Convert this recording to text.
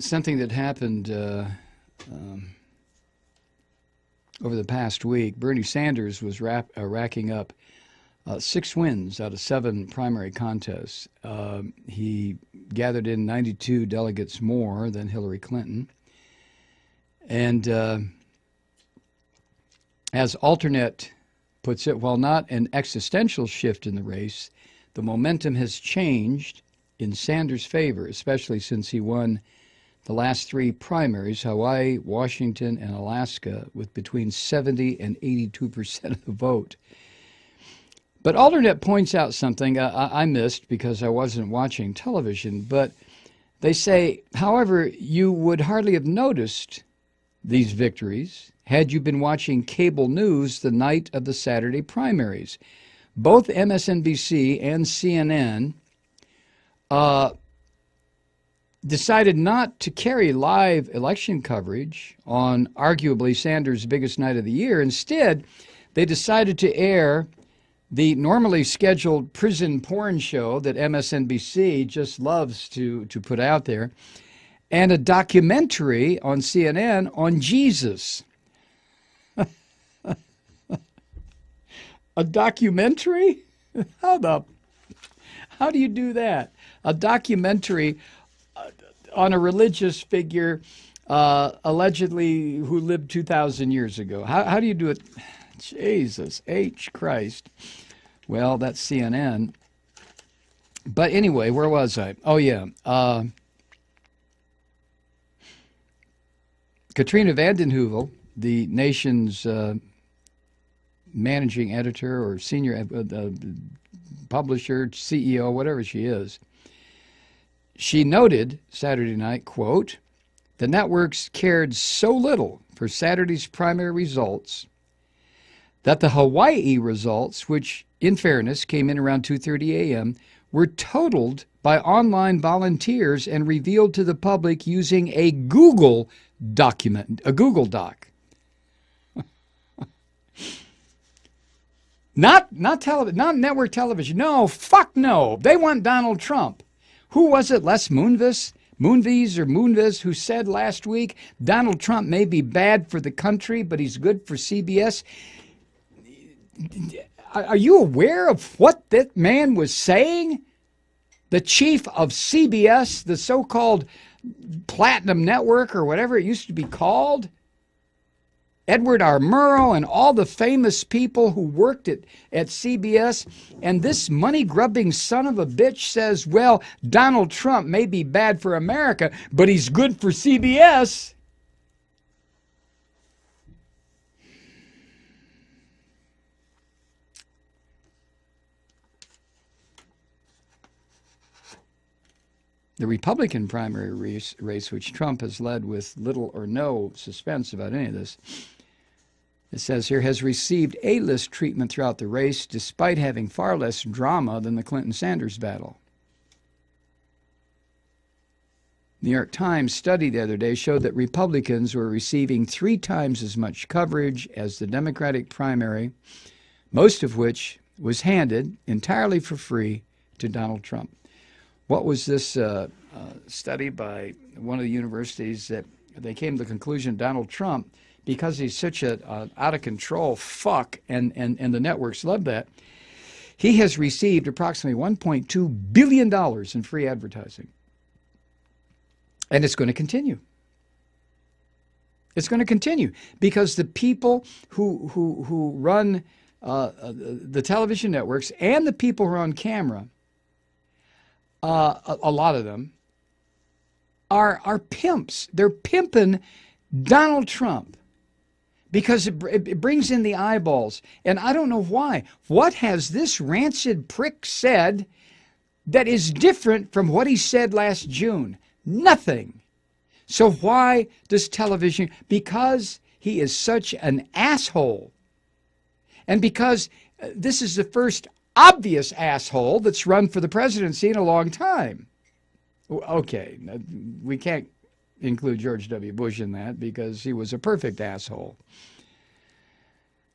something that happened over the past week. Bernie Sanders was racking up 6 wins out of 7 primary contests. He gathered in 92 delegates more than Hillary Clinton. And as Alternate puts it, while not an existential shift in the race, the momentum has changed in Sanders' favor, especially since he won the last 3 primaries, Hawaii, Washington, and Alaska, with between 70 and 82% of the vote. But Alternate points out something I missed because I wasn't watching television, but they say, however, you would hardly have noticed these victories had you been watching cable news the night of the Saturday primaries. Both MSNBC and CNN decided not to carry live election coverage on arguably Sanders' biggest night of the year. Instead, they decided to air the normally scheduled prison porn show that MSNBC just loves to put out there, and a documentary on CNN on Jesus. A documentary? How do you do that? A documentary on a religious figure allegedly who lived 2,000 years ago. How do you do it? Jesus H. Christ. Well, that's CNN. But anyway, where was I? Oh, yeah. Katrina vanden Heuvel, the nation's managing editor or senior publisher, CEO, whatever she is, she noted Saturday night, quote, "The networks cared so little for Saturday's primary results that the Hawaii results, which in fairness came in around 2:30 a.m., were totaled by online volunteers and revealed to the public using a Google Doc. Not network television. No, fuck no. They want Donald Trump. Who was it, Les Moonves who said last week, Donald Trump may be bad for the country, but he's good for CBS? Are you aware of what that man was saying? The chief of CBS, the so-called Platinum Network or whatever it used to be called, Edward R. Murrow and all the famous people who worked at CBS, and this money-grubbing son of a bitch says, well, Donald Trump may be bad for America, but he's good for CBS. The Republican primary race, which Trump has led with little or no suspense about any of this, it says here, has received A-list treatment throughout the race, despite having far less drama than the Clinton-Sanders battle. The New York Times study the other day showed that Republicans were receiving 3 times as much coverage as the Democratic primary, most of which was handed entirely for free to Donald Trump. What was this study by one of the universities that they came to the conclusion Donald Trump, because he's such an out-of-control fuck, and the networks love that, he has received approximately $1.2 billion in free advertising. And it's going to continue. It's going to continue because the people who run the television networks and the people who are on camera, a lot of them, are pimps. They're pimping Donald Trump because it brings in the eyeballs. And I don't know why. What has this rancid prick said that is different from what he said last June? Nothing. So why does television? Because he is such an asshole. And because this is the first obvious asshole that's run for the presidency in a long time. Okay, we can't include George W. Bush in that because he was a perfect asshole.